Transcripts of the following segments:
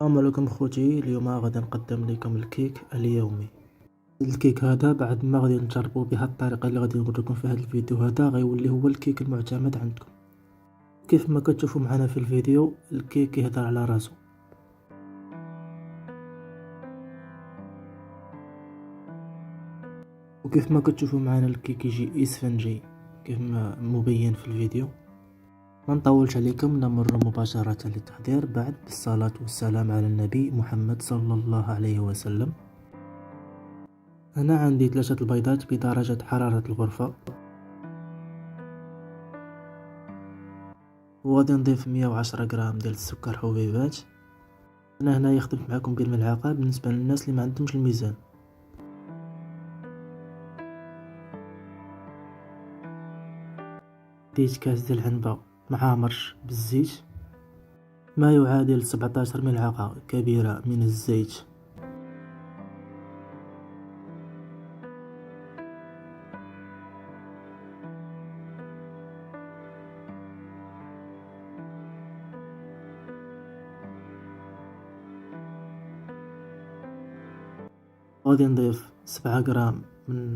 السلام عليكم خوتي. اليوم غادي نقدم لكم الكيك اليومي. الكيك هذا بعد ما غادي نجربوا بها الطريقه اللي غادي نقول لكم في هذا الفيديو هذا غيولي هو الكيك المعتمد عندكم. كيف ما كتشوفوا معنا في الفيديو الكيك يهضر على راسو. وكيف ما كتشوفوا معنا الكيك يجي اسفنجي كيف ما مبين في الفيديو. ما نطولش عليكم، نمر مباشرة للتحضير بعد الصلاة والسلام على النبي محمد صلى الله عليه وسلم. أنا عندي 3 البيضات بدرجة حرارة الغرفة، وغادي نضيف 110 غرام ديال السكر حبيبات. انا هنايا خدمت معكم بالملعقه بالنسبه للناس اللي ما عندهمش الميزان. ديت كاس ديال العنبه مع مرش بالزيت، ما يعادل 17 ملعقه كبيره من الزيت. غادي نضيف 7 غرام من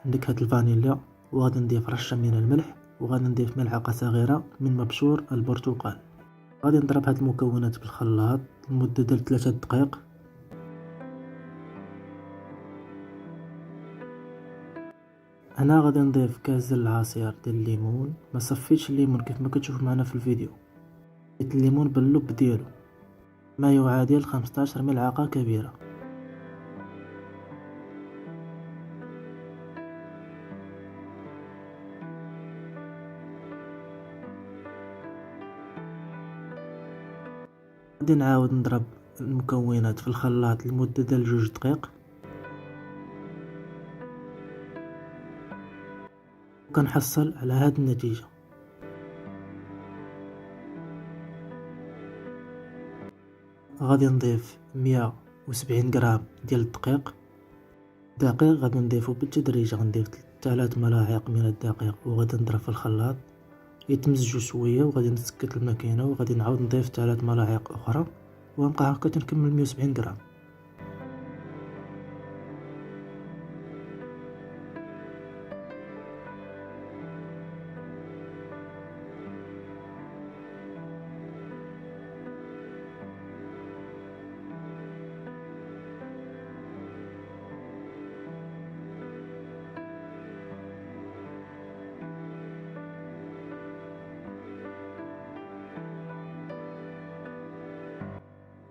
نكهه الفانيليا، وغادي نضيف رشه من الملح، وغادي نضيف ملعقه صغيره من مبشور البرتقال. غادي نضرب هاد المكونات بالخلاط لمده ديال 3 دقائق. انا غادي نضيف كاس ديال العصير ديال الليمون، ما صفيتش الليمون كيف ما كتشوفوا معنا في الفيديو، زيت الليمون باللب ديالو، ما يعادل 15 ملعقه كبيره. غادي نعاود نضرب المكونات في الخلاط لمده ديال 2 دقائق، وكنحصل على هاد النتيجه. غادي نضيف 170 غرام ديال الدقيق. غادي نضيفو بالتدريج، غندير 3 ملاعق من الدقيق وغادي نضرب في الخلاط يتمزجوا شويه، وغادي نسكت الماكينه وغادي نعاود نضيف 3 ملاعق اخرى، ونبقى هكا تنكمل 170 غرام.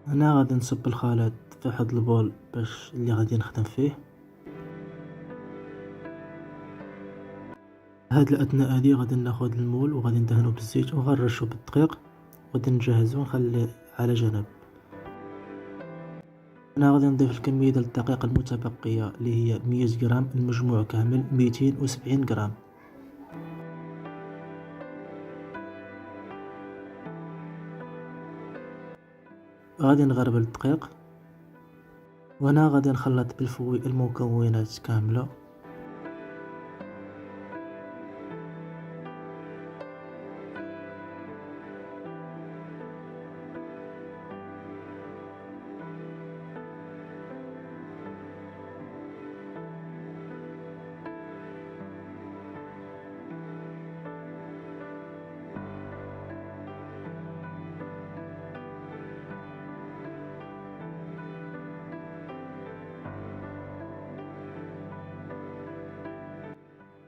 انا غادي نصب الخليط في واحد البول باش اللي غادي نخدم فيه. هاد الاثناء هادي غادي ناخد المول وغادي ندهنو بالزيت وغنرشو بالدقيق، وغادي نجهزو ونخليه على جنب. انا غادي نضيف الكميه ديال الدقيق المتبقيه اللي هي 100 غرام، المجموع كامل 270 غرام. غادي نغربل الدقيق، وانا غادي نخلط بالفوي المكونات كامله.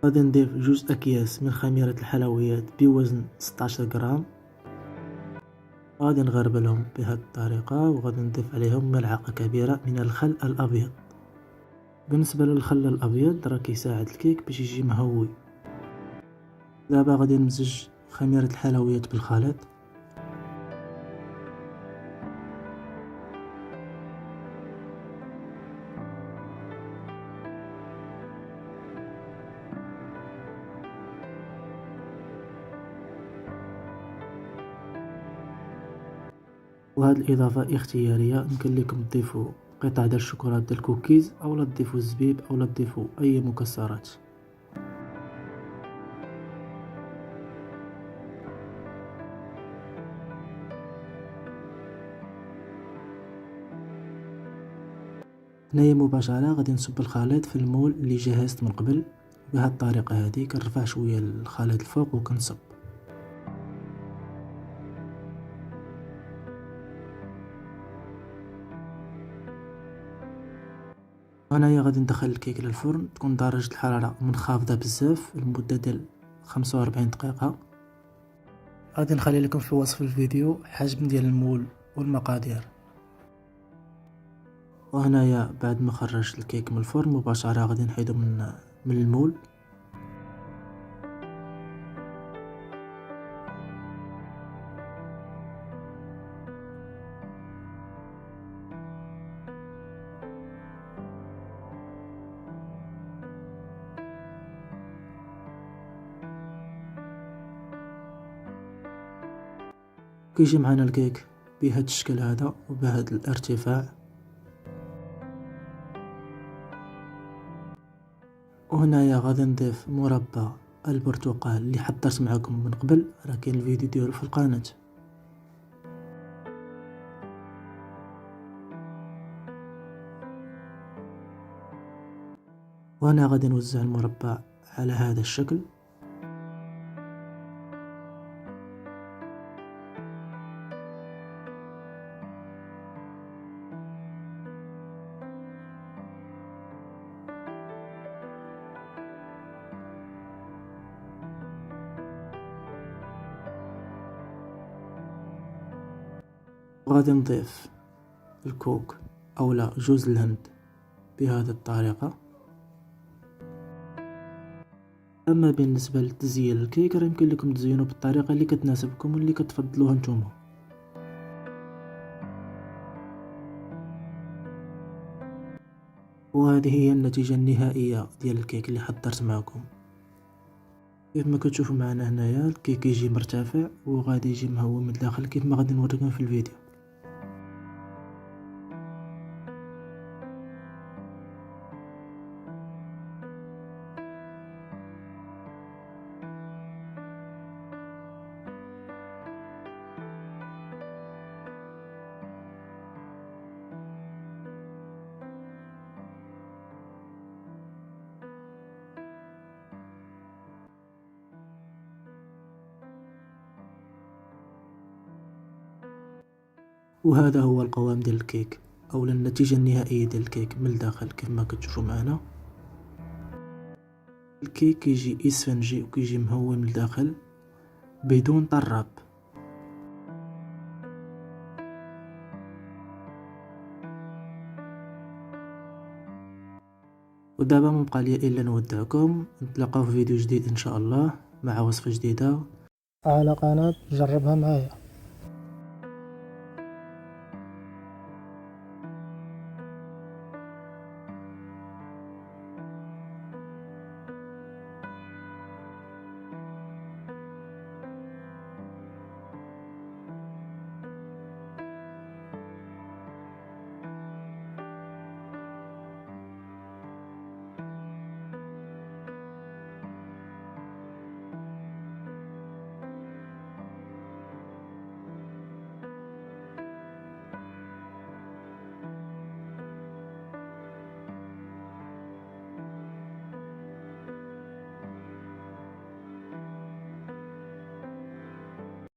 غادي نضيف 2 اكياس من خميرة الحلويات بوزن 16 غرام. غادي نغربلهم بهذه الطريقة، وغادي نضيف عليهم ملعقة كبيرة من الخل الأبيض. بالنسبة للخل الأبيض راه كيساعد الكيك باش يجي مهوي. دابا غادي نمزج خميرة الحلويات بالخليط. وهاد الإضافة اختيارية، يمكن لكم تضيفوا قطع ديال الشوكولات ديال الكوكيز، أولا تضيفوا الزبيب، أولا تضيفوا أي مكسرات. هنايا مباشرة غادي نصب الخليط في المول اللي جهزت من قبل. بهاد الطريقة هادي كنرفع شوية الخليط الفوق وكنصب. هنايا غادي ندخل الكيك للفرن، تكون درجة الحرارة منخفضة بزاف لمدة ديال 45 دقيقة. غادي نخلي لكم في وصف الفيديو حجم ديال المول والمقادير. وهنايا بعد ما خرجت الكيك من الفرن مباشرة غادي نحيدو من المول. كيجي معنا الكيك بهاد الشكل هذا وبهاد الارتفاع. وهنايا غادي نضيف مربى البرتقال اللي حضرت معكم من قبل، راه كاين الفيديو ديالو في القناة. وانا غادي نوزع المربى على هذا الشكل. وغادي نضيف الكوك اولا جوز الهند بهذه الطريقة. اما بالنسبة لتزيين الكيك راه يمكن لكم تزينوه بالطريقة اللي كتناسبكم واللي كتفضلوها نتوما. وهذه هي النتيجة النهائية ديال الكيك اللي حضرت معكم. كيف ما كتشوفوا معنا هنايا الكيك يجي مرتفع وغادي يجي مهوي من الداخل كيف ما غادي نوريكم في الفيديو. وهذا هو القوام ديال الكيك اولا النتيجة النهائية ديال الكيك من الداخل كيف ما كتشوفوا معنا. الكيك كيجي اسفنجي وكيجي مهوي من الداخل بدون طراب. ودابا مبقى لي الا نودعكم، نتلاقاو في فيديو جديد ان شاء الله مع وصفة جديدة على قناة جربها معايا.